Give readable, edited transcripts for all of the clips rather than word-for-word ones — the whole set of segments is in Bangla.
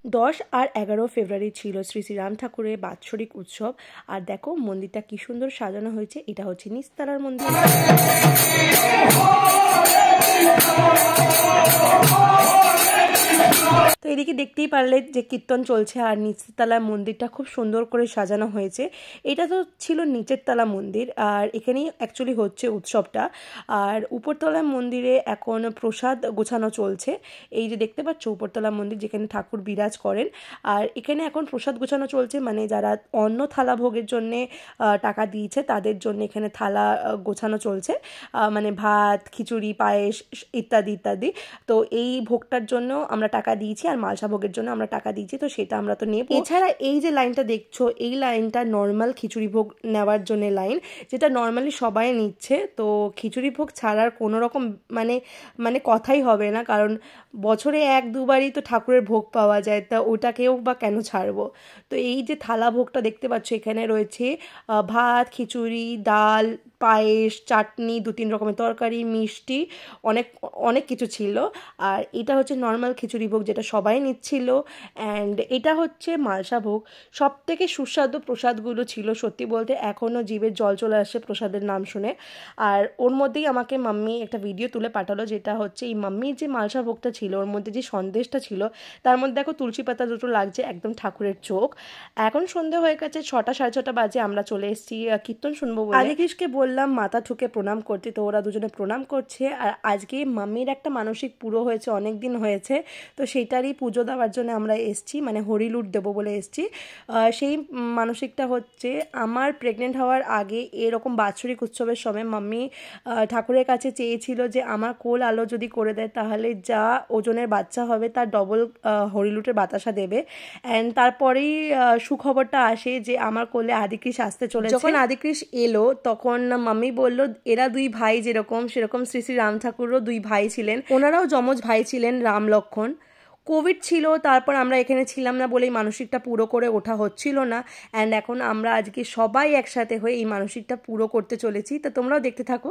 10 আর 11 ফেব্রুয়ারি ছিল শ্রী শ্রী রাম ঠাকুরের বাৎসরিক উৎসব। আর দেখো মন্দিরটা কি সুন্দর সাজানো হয়েছে। এটা হচ্ছে নিচতলার মন্দির। তো এদিকে দেখতেই পারলে যে কীর্তন চলছে আর নিচের তলার মন্দিরটা খুব সুন্দর করে সাজানো হয়েছে। এটা তো ছিল নিচের তলা মন্দির আর এখানেই অ্যাকচুয়ালি হচ্ছে উৎসবটা। আর উপরতলার মন্দিরে এখন প্রসাদ গোছানো চলছে। এই যে দেখতে পাচ্ছ উপরতলা মন্দির যেখানে ঠাকুর বিরাজ করেন। আর এখানে এখন প্রসাদ গোছানো চলছে, মানে যারা অন্য থালা ভোগের জন্যে টাকা দিয়েছে তাদের জন্য এখানে থালা গোছানো চলছে, মানে ভাত, খিচুড়ি, পায়েস ইত্যাদি ইত্যাদি। তো এই ভোগটার জন্য আমরা টাকা দিয়েছি আর মালসা ভোগের জন্য আমরা টাকা দিয়েছি, তো সেটা আমরা তো নেব। এছাড়া এই যে লাইনটা দেখছো এই লাইনটা নর্মাল খিচুড়ি ভোগ নেওয়ার জন্য লাইন, যেটা নর্মালি সবাই নিচ্ছে। তো খিচুড়ি ভোগ ছাড়ার কোনো রকম মানে কথাই হবে না, কারণ বছরে 1-2বারই তো ঠাকুরের ভোগ পাওয়া যায়, তা ওটাকেও বা কেন ছাড়বো। তো এই যে থালা ভোগটা দেখতে পাচ্ছ এখানে রয়েছে ভাত, খিচুড়ি, ডাল, পায়েস, চাটনি, 2-3 রকমের তরকারি, মিষ্টি, অনেক অনেক কিছু ছিল। আর এটা হচ্ছে নর্মাল খিচুড়ি ভোগ যেটা সবাই নিচ্ছিল। অ্যান্ড এটা হচ্ছে মালসা ভোগ। সব থেকে সুস্বাদু প্রসাদগুলো ছিল, সত্যি বলতে এখনও জিভের জল চলে আসে প্রসাদের নাম শুনে। আর ওর মধ্যেই আমাকে মাম্মি একটা ভিডিও তুলে পাঠালো, যেটা হচ্ছে এই মাম্মির যে মালসা ভোগটা ছিল ওর মধ্যে যে সন্দেশটা ছিল তার মধ্যে দেখো তুলসী পাতা দুটো লাগছে, একদম ঠাকুরের চোখ। এখন সন্ধে হয়ে গেছে, 6টা 6:30 বাজে। আমরা চলে এসেছি কীর্তন শুনবো বলে। আদিকৃষ্ণকে বললাম মাথা ঠুকে প্রণাম করতে, তো ওরা দুজনে প্রণাম করছে। আর আজকে মাম্মির একটা মানসিক পুরো হয়েছে, অনেক দিন হয়েছে, তো সেইটারই পুজো দেওয়ার জন্য আমরা এসছি, মানে হরিলুট দেবো বলে এসছি। সেই মানসিকটা হচ্ছে আমার প্রেগনেন্ট হওয়ার আগে এরকম বাৎসরিক উৎসবের সময় মাম্মি ঠাকুরের কাছে চেয়েছিল যে আমার কোল আলো যদি করে দেয় তাহলে যা ওজনের বাচ্চা হবে তার ডবল হরিলুটের বাতাসা দেবে। অ্যান্ড তারপরেই সুখবরটা আসে যে আমার কোলে আদিকৃষ আসতে চলেছে। যখন আদিকৃষ এলো তখন মাম্মি বলল এরা 2 ভাই যেরকম সেরকম শ্রী শ্রী রাম ঠাকুরও 2 ভাই ছিলেন, ওনারাও যমজ ভাই ছিলেন, রাম লক্ষণ। কোভিড ছিল, তারপর আমরা এখানে ছিলাম না বলেই মানসিকটা পুরো করে ওঠা হচ্ছিল না। অ্যান্ড এখন আমরা আজকে সবাই একসাথে হয়ে এই মানসিকটা পুরো করতে চলেছি, তো তোমরাও দেখতে থাকো।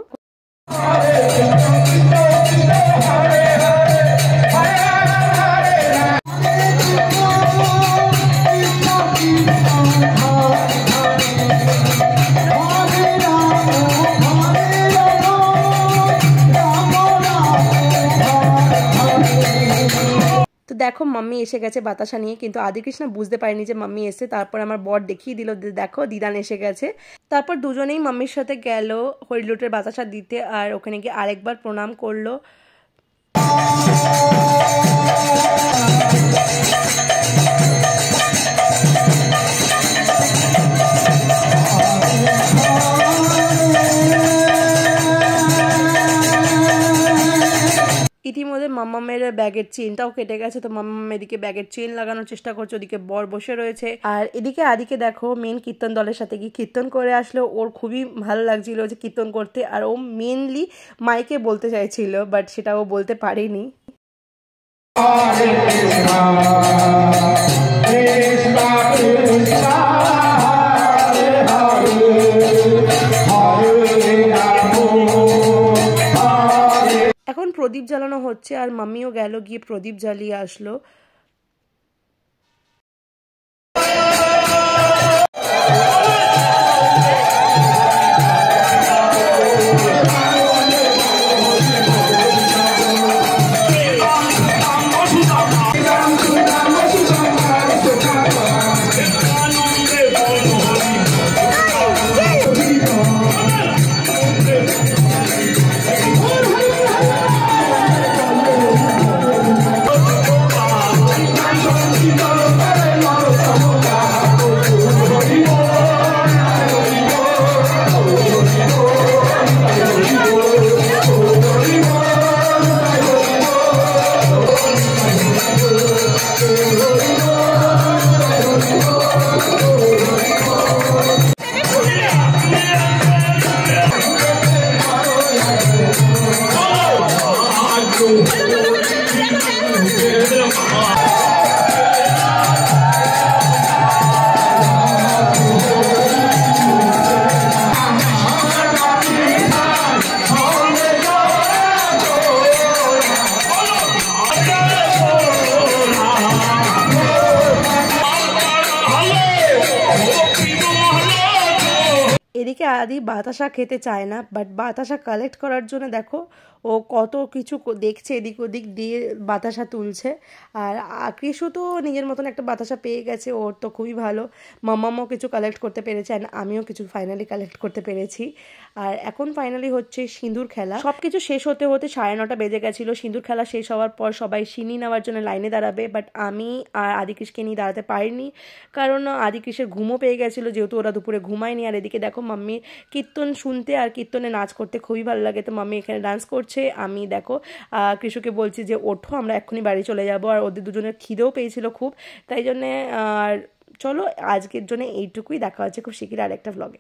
তো দেখো মাম্মি এসে গেছে বাতাসা নিয়ে, কিন্তু আদিকৃষ্ণ বুঝতে পারেনি যে মাম্মি এসে। তারপর আমার বর দেখিয়ে দিল, দেখো দিদান এসে গেছে। তারপর দুজনেই মাম্মির সাথে গেল হরিলুটের বাতাসা দিতে, আর ওখানে গিয়ে আরেকবার প্রণাম করলো। ইতিমধ্যে মাম্মামের ব্যাগের চেনটাও কেটে গেছে, তো মাম্মাম এদিকে ব্যাগের চেন লাগানোর চেষ্টা করছে, ওদিকে বর বসে রয়েছে। আর এদিকে আদিকে দেখো মেন কীর্তন দলের সাথে গিয়ে কীর্তন করে আসলো। ওর খুবই ভালো লাগছিল যে কীর্তন করতে, আর ও মেনলি মাইকে বলতে চাইছিল, বাট সেটা ও বলতে পারেনি। এখন প্রদীপ জ্বালানো হচ্ছে আর মাম্মিও গেল গিয়ে প্রদীপ জ্বালিয়ে আসলো। এদিকে আদি বাতাসা খেতে চায় না, বাট বাতাসা কালেক্ট করার জন্য দেখো ও কত কিছু দেখছে, এদিক ওদিক দিয়ে বাতাসা তুলছে। আর কৃষু তো নিজের মতন একটা বাতাসা পেয়ে গেছে, ওর তো খুবই ভালো। মাম্মামও কিছু কালেক্ট করতে পেরেছে, আর আমিও কিছু ফাইনালি কালেক্ট করতে পেরেছি। আর এখন ফাইনালি হচ্ছে সিঁদুর খেলা। সব কিছু শেষ হতে হতে 9:30 বেজে গেছিলো। সিঁদুর খেলা শেষ হওয়ার পর সবাই সিনি নেওয়ার জন্য লাইনে দাঁড়াবে, বাট আমি আর আদিকৃষকে নিয়ে দাঁড়াতে পারিনি, কারণ আদিকৃষের ঘুমও পেয়ে গেছিলো, যেহেতু ওরা দুপুরে ঘুমায়নি। আর এদিকে দেখো মাম্মি কীর্তন শুনতে আর কীর্তনে নাচ করতে খুবই ভালো লাগে, তো মাম্মি এখানে ডান্স করছে। আমি দেখো কৃষুকে বলছি যে ওঠো, আমরা এক্ষুনি বাড়ি চলে যাব। আর ওদের দুজনের খিদেও পেয়েছিল খুব, তাই জন্যে। আর চলো আজকের জন্য এইটুকুই, দেখা হচ্ছে খুব শিগগির আরেকটা ভ্লগে।